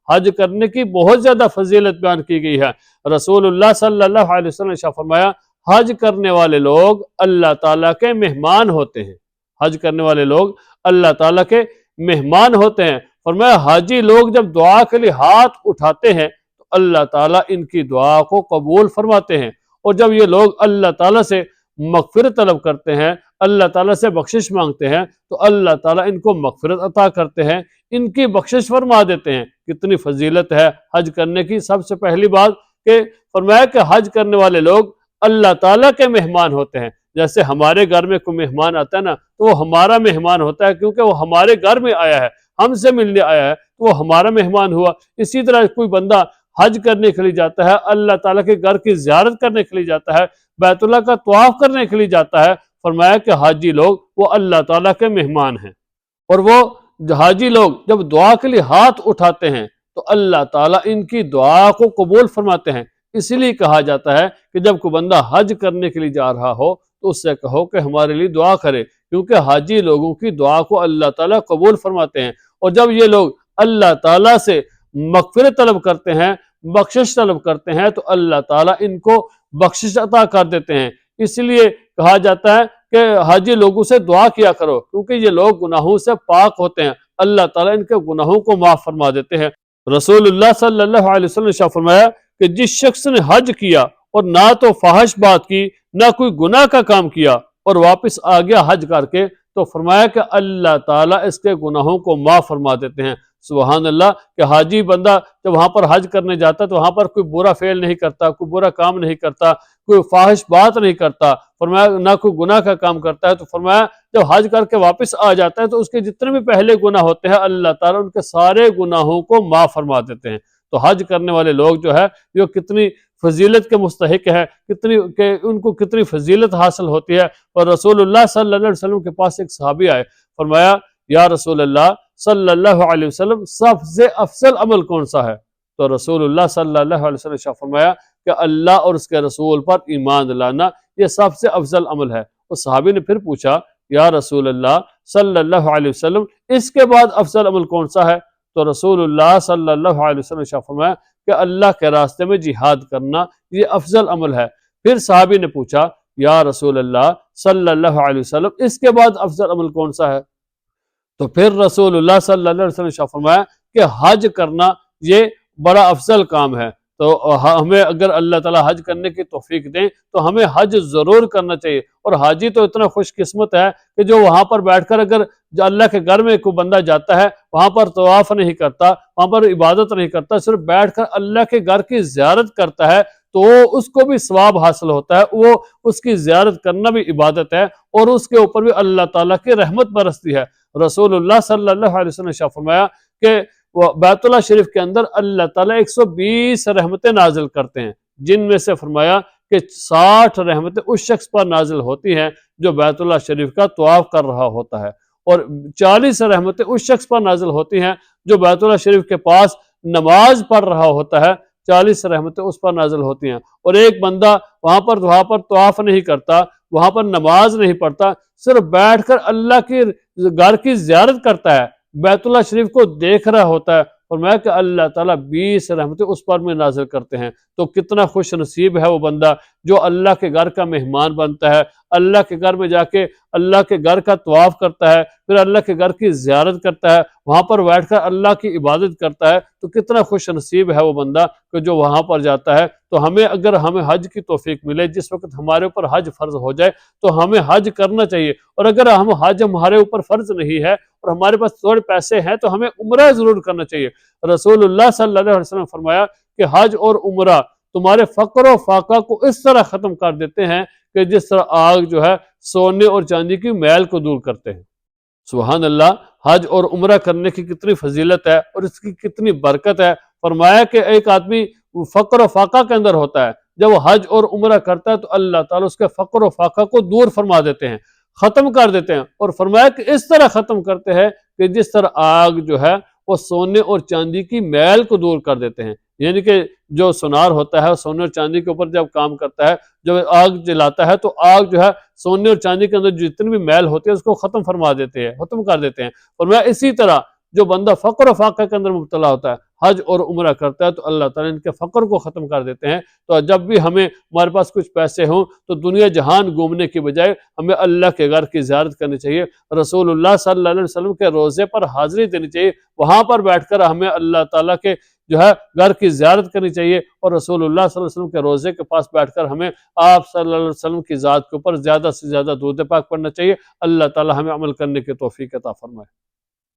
حج کرنے کی بہت زیادہ فضیلت بیان کی گئی ہے۔ رسول اللہ صلی اللہ علیہ وسلم نے ارشاد فرمایا حج کرنے والے لوگ اللہ تعالیٰ کے مہمان ہوتے ہیں، حج کرنے والے لوگ اللہ تعالیٰ کے مہمان ہوتے ہیں۔ فرمایا حاجی لوگ جب دعا کے لیے ہاتھ اٹھاتے ہیں تو اللہ تعالیٰ ان کی دعا کو قبول فرماتے ہیں، اور جب یہ لوگ اللہ تعالیٰ سے مغفرت طلب کرتے ہیں، اللہ تعالیٰ سے بخشش مانگتے ہیں تو اللہ تعالیٰ ان کو مغفرت عطا کرتے ہیں، ان کی بخشش فرما دیتے ہیں۔ کتنی فضیلت ہے حج کرنے کی۔ سب سے پہلی بات کہ فرمایا کہ حج کرنے والے لوگ اللہ تعالیٰ کے مہمان ہوتے ہیں۔ جیسے ہمارے گھر میں کوئی مہمان آتا ہے نا تو وہ ہمارا مہمان ہوتا ہے، کیونکہ وہ ہمارے گھر میں آیا ہے، ہم سے ملنے آیا ہے تو وہ ہمارا مہمان ہوا۔ اسی طرح کوئی بندہ حج کرنے کے لیے جاتا ہے، اللہ تعالیٰ کے گھر کی زیارت کرنے کے لیے جاتا ہے، بیت اللہ کا طواف کرنے کے لیے جاتا ہے، فرمایا کہ حاجی لوگ وہ اللہ تعالیٰ کے مہمان ہیں، اور وہ حاجی لوگ جب دعا کے لیے ہاتھ اٹھاتے ہیں تو اللہ تعالیٰ ان کی دعا کو قبول فرماتے ہیں۔ اسی لیے کہا جاتا ہے کہ جب کوئی بندہ حج کرنے کے لیے جا رہا ہو تو اس سے کہو کہ ہمارے لیے دعا کرے، کیونکہ حاجی لوگوں کی دعا کو اللہ تعالیٰ قبول فرماتے ہیں۔ اور جب یہ لوگ اللہ تعالیٰ سے مغفرت طلب کرتے ہیں، بخشش طلب کرتے ہیں تو اللہ تعالیٰ ان کو بخشش عطا کر دیتے ہیں۔ اس لیے کہا جاتا ہے کہ حاجی لوگوں سے دعا کیا کرو، کیونکہ یہ لوگ گناہوں سے پاک ہوتے ہیں، اللہ تعالیٰ ان کے گناہوں کو معاف فرما دیتے ہیں۔ رسول اللہ صلی اللہ علیہ وسلم نے ارشاد فرمایا کہ جس شخص نے حج کیا اور نہ تو فحش بات کی نہ کوئی گناہ کا کام کیا اور واپس آ گیا حج کر کے، تو فرمایا کہ اللہ تعالیٰ اس کے گناہوں کو معاف فرما دیتے ہیں۔ سبحان اللہ کہ حاجی بندہ جب وہاں پر حج کرنے جاتا ہے تو وہاں پر کوئی برا فعل نہیں کرتا، کوئی برا کام نہیں کرتا، کوئی فاحش بات نہیں کرتا، فرمایا نہ کوئی گناہ کا کام کرتا ہے، تو فرمایا جب حج کر کے واپس آ جاتا ہے تو اس کے جتنے بھی پہلے گناہ ہوتے ہیں اللہ تعالیٰ ان کے سارے گناہوں کو معاف فرما دیتے ہیں۔ تو حج کرنے والے لوگ جو ہے یہ کتنی فضیلت کے مستحق ہے، کہ ان کو کتنی فضیلت حاصل ہوتی ہے۔ اور رسول اللہ صلی اللہ علیہ وسلم کے پاس ایک صحابی آئے، فرمایا یا رسول اللہ صلی اللہ علیہ وسلم سب سے افضل عمل کون سا ہے؟ تو رسول اللہ صلی اللہ علیہ وسلم نے فرمایا کہ اللہ اور اس کے رسول پر ایمان لانا یہ سب سے افضل عمل ہے۔ اس صحابی نے پھر پوچھا یا رسول اللہ صلی اللہ علیہ وسلم اس کے بعد افضل عمل کون سا ہے؟ تو رسول اللہ صلی اللہ علیہ وسلم نے فرمایا کہ اللہ کے راستے میں جہاد کرنا یہ افضل عمل ہے۔ پھر صحابی نے پوچھا یا رسول اللہ صلی اللہ علیہ وسلم اس کے بعد افضل عمل کون سا ہے؟ تو پھر رسول اللہ صلی اللہ علیہ وسلم نے فرمایا کہ حج کرنا یہ بڑا افضل کام ہے۔ تو ہمیں اگر اللہ تعالیٰ حج کرنے کی توفیق دیں تو ہمیں حج ضرور کرنا چاہیے۔ اور حاجی تو اتنا خوش قسمت ہے کہ جو وہاں پر بیٹھ کر اگر اللہ کے گھر میں کوئی بندہ جاتا ہے وہاں پر طواف نہیں کرتا، وہاں پر عبادت نہیں کرتا، صرف بیٹھ کر اللہ کے گھر کی زیارت کرتا ہے تو اس کو بھی ثواب حاصل ہوتا ہے، وہ اس کی زیارت کرنا بھی عبادت ہے اور اس کے اوپر بھی اللہ تعالیٰ کی رحمت برستی ہے۔ رسول اللہ صلی اللہ علیہ وسلم نے فرمایا کہ بیت اللہ شریف کے اندر اللہ تعالیٰ 120 رحمتیں نازل کرتے ہیں، جن میں سے فرمایا کہ 60 رحمتیں اس شخص پر نازل ہوتی ہیں جو بیت اللہ شریف کا طواف کر رہا ہوتا ہے، اور 40 رحمتیں اس شخص پر نازل ہوتی ہیں جو بیت اللہ شریف کے پاس نماز پڑھ رہا ہوتا ہے، 40 رحمتیں اس پر نازل ہوتی ہیں۔ اور ایک بندہ وہاں پر طواف نہیں کرتا، وہاں پر نماز نہیں پڑھتا، صرف بیٹھ کر اللہ کی گھر کی زیارت کرتا ہے، بیت اللہ شریف کو دیکھ رہا ہوتا ہے، فرمایا کہ اللہ تعالیٰ 20 رحمتیں اس پر میں نازل کرتے ہیں۔ تو کتنا خوش نصیب ہے وہ بندہ جو اللہ کے گھر کا مہمان بنتا ہے، اللہ کے گھر میں جا کے اللہ کے گھر کا طواف کرتا ہے، پھر اللہ کے گھر کی زیارت کرتا ہے، وہاں پر بیٹھ کر اللہ کی عبادت کرتا ہے۔ تو کتنا خوش نصیب ہے وہ بندہ کہ جو وہاں پر جاتا ہے۔ تو اگر ہمیں حج کی توفیق ملے، جس وقت ہمارے اوپر حج فرض ہو جائے تو ہمیں حج کرنا چاہیے، اور اگر حج ہمارے اوپر فرض نہیں ہے اور ہمارے پاس تھوڑے پیسے ہیں تو ہمیں عمرہ ضرور کرنا چاہیے۔ رسول اللہ صلی اللہ علیہ وسلم نے فرمایا کہ حج اور عمرہ تمہارے فقر و فاقہ کو اس طرح ختم کر دیتے ہیں کہ جس طرح آگ جو ہے سونے اور چاندی کی میل کو دور کرتے ہیں۔ سبحان اللہ، حج اور عمرہ کرنے کی کتنی فضیلت ہے اور اس کی کتنی برکت ہے۔ فرمایا کہ ایک آدمی فقر و فاقہ کے اندر ہوتا ہے، جب وہ حج اور عمرہ کرتا ہے تو اللہ تعالیٰ اس کے فقر و فاقہ کو دور فرما دیتے ہیں، ختم کر دیتے ہیں، اور فرمایا کہ اس طرح ختم کرتے ہیں کہ جس طرح آگ جو ہے وہ سونے اور چاندی کی میل کو دور کر دیتے ہیں۔ یعنی کہ جو سونار ہوتا ہے سونے اور چاندی کے اوپر جب کام کرتا ہے، جب آگ جلاتا ہے تو آگ جو ہے سونے اور چاندی کے اندر جتنی بھی میل ہوتی ہے اس کو ختم فرما دیتے ہیں، ختم کر دیتے ہیں۔ اور میں اسی طرح جو بندہ فقر و فاقہ کے اندر مبتلا ہوتا ہے حج اور عمرہ کرتا ہے تو اللہ تعالیٰ ان کے فقر کو ختم کر دیتے ہیں۔ تو جب بھی ہمارے پاس کچھ پیسے ہوں تو دنیا جہان گھومنے کی بجائے ہمیں اللہ کے گھر کی زیارت کرنی چاہیے، رسول اللہ صلی اللہ علیہ وسلم کے روزے پر حاضری دینی چاہیے، وہاں پر بیٹھ کر ہمیں اللہ تعالیٰ کے گھر کی زیارت کرنی چاہیے، اور رسول اللہ صلی اللہ علیہ وسلم کے روزے کے پاس بیٹھ کر ہمیں آپ صلی اللہ علیہ وسلم کی ذات کے اوپر زیادہ سے زیادہ درود پاک پڑھنا چاہیے۔ اللہ تعالیٰ ہمیں عمل کرنے کی توفیق عطا فرمائے۔